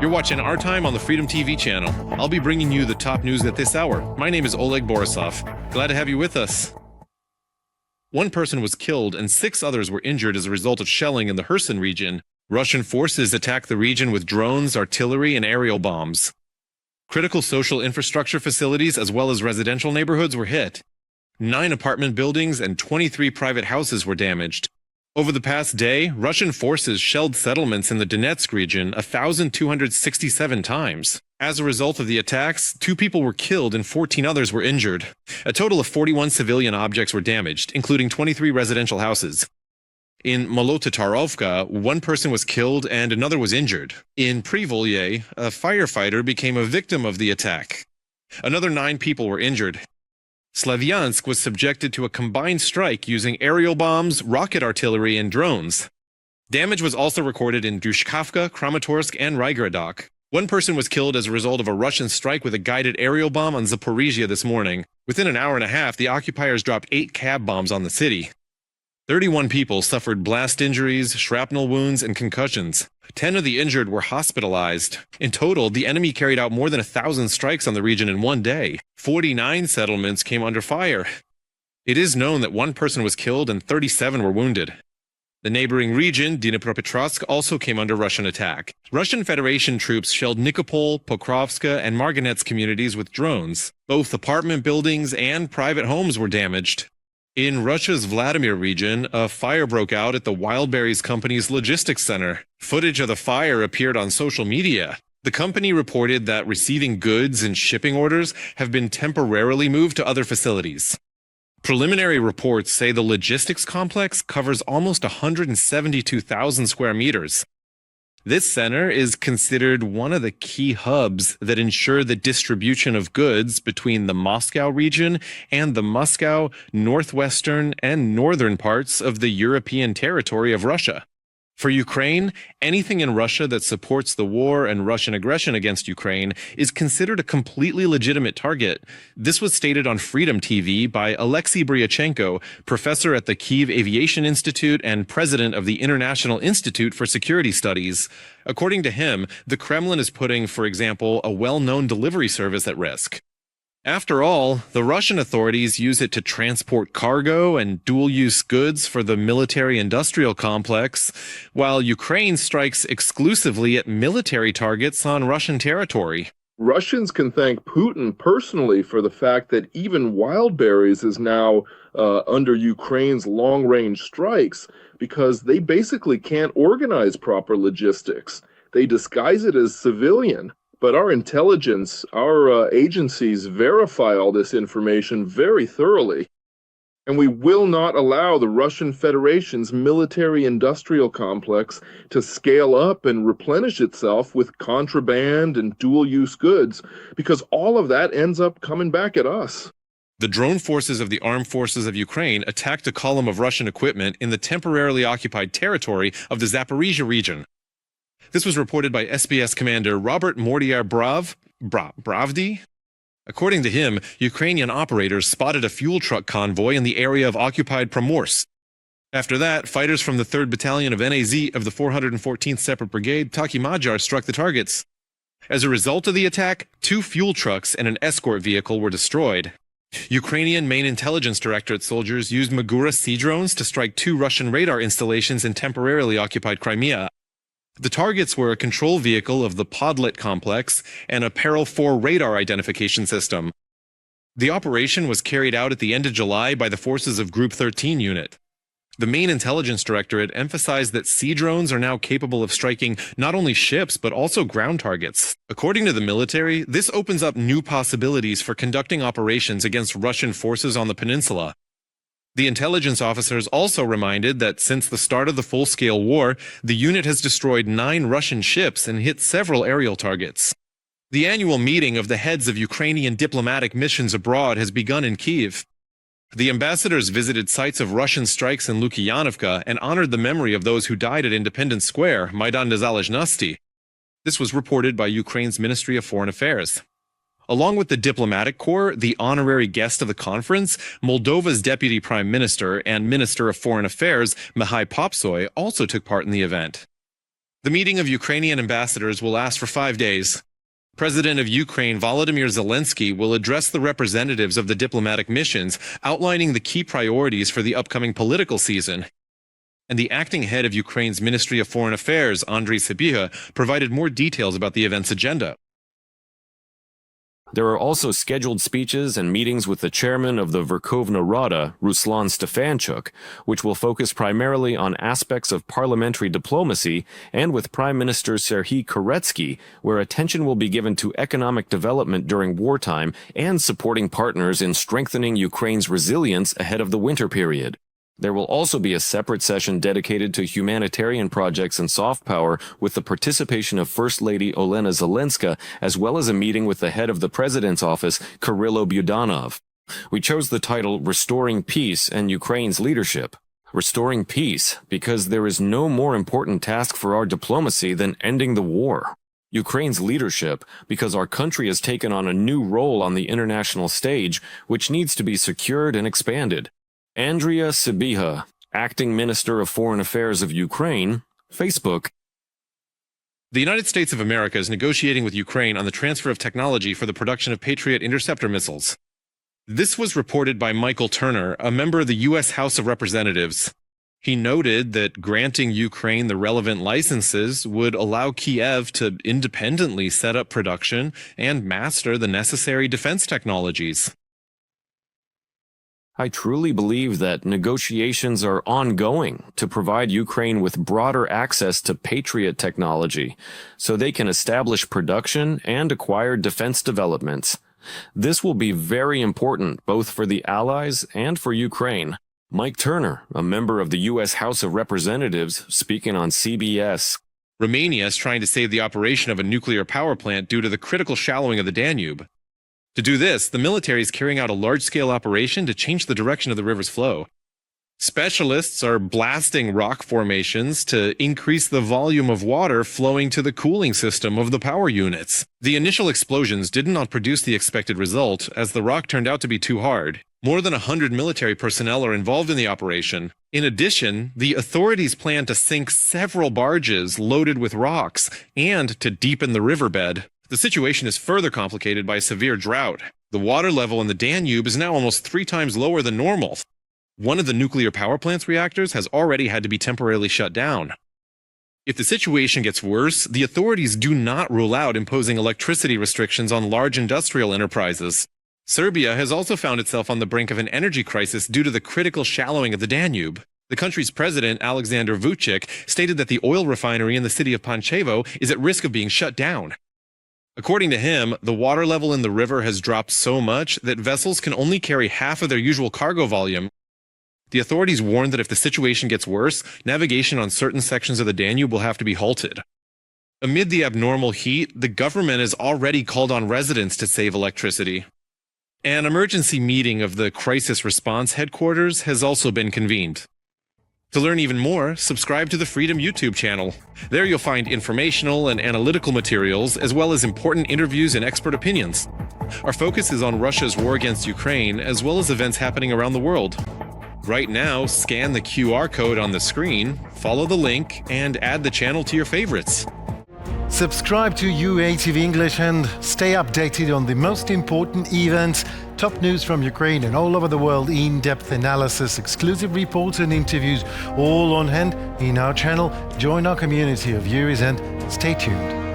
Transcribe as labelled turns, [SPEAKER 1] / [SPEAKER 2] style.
[SPEAKER 1] You're watching Our Time on the Freedom TV channel. I'll be bringing you the top news at this hour. My name is Oleg Borisov. Glad to have you with us. One person was killed and 6 others were injured as a result of shelling in the Kherson region. Russian forces attacked the region with drones, artillery, and aerial bombs. Critical social infrastructure facilities as well as residential neighborhoods were hit. 9 apartment buildings and 23 private houses were damaged. Over the past day, Russian forces shelled settlements in the Donetsk region 1,267 times. As a result of the attacks, 2 people were killed and 14 others were injured. A total of 41 civilian objects were damaged, including 23 residential houses. In Molotatarovka, 1 person was killed and another was injured. In Privolye, a firefighter became a victim of the attack. Another 9 people were injured. Slavyansk was subjected to a combined strike using aerial bombs, rocket artillery, and drones. Damage was also recorded in Dushkavka, Kramatorsk, and Rygerodok. 1 person was killed as a result of a Russian strike with a guided aerial bomb on Zaporizhzhia this morning. Within an hour and a half, the occupiers dropped 8 cab bombs on the city. 31 people suffered blast injuries, shrapnel wounds, and concussions. 10 of the injured were hospitalized. In total, the enemy carried out more than 1,000 strikes on the region in one day. 49 settlements came under fire. It is known that 1 person was killed and 37 were wounded. The neighboring region, Dnipropetrovsk, also came under Russian attack. Russian Federation troops shelled Nikopol, Pokrovska, and Marganets communities with drones. Both apartment buildings and private homes were damaged. In Russia's Vladimir region, a fire broke out at the Wildberries company's logistics center. Footage of the fire appeared on social media. The company reported that receiving goods and shipping orders have been temporarily moved to other facilities. Preliminary reports say the logistics complex covers almost 172,000 square meters. This center is considered one of the key hubs that ensure the distribution of goods between the Moscow region and the Moscow, northwestern, and northern parts of the European territory of Russia. For Ukraine, anything in Russia that supports the war and Russian aggression against Ukraine is considered a completely legitimate target. This was stated on Freedom TV by Alexei Bryachenko, professor at the Kyiv Aviation Institute and president of the International Institute for Security Studies. According to him, the Kremlin is putting, for example, a well-known delivery service at risk. After all, the Russian authorities use it to transport cargo and dual-use goods for the military-industrial complex, while Ukraine strikes exclusively at military targets on Russian territory.
[SPEAKER 2] Russians can thank Putin personally for the fact that even Wildberries is now under Ukraine's long-range strikes because they basically can't organize proper logistics. They disguise it as civilian. But our intelligence, our agencies verify all this information very thoroughly. And we will not allow the Russian Federation's military-industrial complex to scale up and replenish itself with contraband and dual-use goods, because all of that ends up coming back at us.
[SPEAKER 1] The drone forces of the armed forces of Ukraine attacked a column of Russian equipment in the temporarily occupied territory of the Zaporizhzhia region. This was reported by SBS commander Robert Mortier Bravdi. According to him, Ukrainian operators spotted a fuel truck convoy in the area of occupied Primorsk. After that, fighters from the 3rd Battalion of NAZ of the 414th Separate Brigade, Taki Magyar, struck the targets. As a result of the attack, 2 fuel trucks and an escort vehicle were destroyed. Ukrainian main intelligence directorate soldiers used Magura sea drones to strike 2 Russian radar installations in temporarily occupied Crimea. The targets were a control vehicle of the Podlet complex and a Peril 4 radar identification system. The operation was carried out at the end of July by the forces of Group 13 unit. The main intelligence directorate emphasized that sea drones are now capable of striking not only ships but also ground targets. According to the military, this opens up new possibilities for conducting operations against Russian forces on the peninsula. The intelligence officers also reminded that since the start of the full-scale war, the unit has destroyed 9 Russian ships and hit several aerial targets. The annual meeting of the heads of Ukrainian diplomatic missions abroad has begun in Kyiv. The ambassadors visited sites of Russian strikes in Lukyanovka and honored the memory of those who died at Independence Square, Maidan Nezalezhnosti. This was reported by Ukraine's Ministry of Foreign Affairs. Along with the diplomatic corps, the honorary guest of the conference, Moldova's Deputy Prime Minister and Minister of Foreign Affairs, Mihai Popsoy, also took part in the event. The meeting of Ukrainian ambassadors will last for 5 days. President of Ukraine Volodymyr Zelensky will address the representatives of the diplomatic missions, outlining the key priorities for the upcoming political season. And the acting head of Ukraine's Ministry of Foreign Affairs, Andriy Sybiha, provided more details about the event's agenda.
[SPEAKER 3] There are also scheduled speeches and meetings with the chairman of the Verkhovna Rada, Ruslan Stefanchuk, which will focus primarily on aspects of parliamentary diplomacy, and with Prime Minister Serhiy Koretsky, where attention will be given to economic development during wartime and supporting partners in strengthening Ukraine's resilience ahead of the winter period. There will also be a separate session dedicated to humanitarian projects and soft power with the participation of First Lady Olena Zelenska, as well as a meeting with the head of the President's office, Kirilo Budanov. We chose the title Restoring Peace and Ukraine's Leadership. Restoring peace, because there is no more important task for our diplomacy than ending the war. Ukraine's leadership, because our country has taken on a new role on the international stage, which needs to be secured and expanded. Andriy Sybiha, Acting Minister of Foreign Affairs of Ukraine, Facebook.
[SPEAKER 1] The United States of America is negotiating with Ukraine on the transfer of technology for the production of Patriot interceptor missiles. This was reported by Michael Turner, a member of the U.S. House of Representatives. He noted that granting Ukraine the relevant licenses would allow Kyiv to independently set up production and master the necessary defense technologies.
[SPEAKER 3] I truly believe that negotiations are ongoing to provide Ukraine with broader access to Patriot technology so they can establish production and acquire defense developments. This will be very important both for the Allies and for Ukraine. Mike Turner, a member of the U.S. House of Representatives, speaking on CBS.
[SPEAKER 1] Romania is trying to save the operation of a nuclear power plant due to the critical shallowing of the Danube. To do this, the military is carrying out a large-scale operation to change the direction of the river's flow. Specialists are blasting rock formations to increase the volume of water flowing to the cooling system of the power units. The initial explosions did not produce the expected result, as the rock turned out to be too hard. More than 100 military personnel are involved in the operation. In addition, the authorities plan to sink several barges loaded with rocks and to deepen the riverbed. The situation is further complicated by a severe drought. The water level in the Danube is now almost 3 times lower than normal. One of the nuclear power plant's reactors has already had to be temporarily shut down. If the situation gets worse, the authorities do not rule out imposing electricity restrictions on large industrial enterprises. Serbia has also found itself on the brink of an energy crisis due to the critical shallowing of the Danube. The country's president, Alexander Vučić, stated that the oil refinery in the city of Pančevo is at risk of being shut down. According to him, the water level in the river has dropped so much that vessels can only carry half of their usual cargo volume. The authorities warned that if the situation gets worse, navigation on certain sections of the Danube will have to be halted. Amid the abnormal heat, the government has already called on residents to save electricity. An emergency meeting of the Crisis Response Headquarters has also been convened. To learn even more, subscribe to the Freedom YouTube channel. There you'll find informational and analytical materials, as well as important interviews and expert opinions. Our focus is on Russia's war against Ukraine, as well as events happening around the world. Right now, scan the QR code on the screen, follow the link, and add the channel to your favorites.
[SPEAKER 4] Subscribe to UATV English and stay updated on the most important events, top news from Ukraine and all over the world, in-depth analysis, exclusive reports and interviews, all on hand in our channel. Join our community of viewers and stay tuned.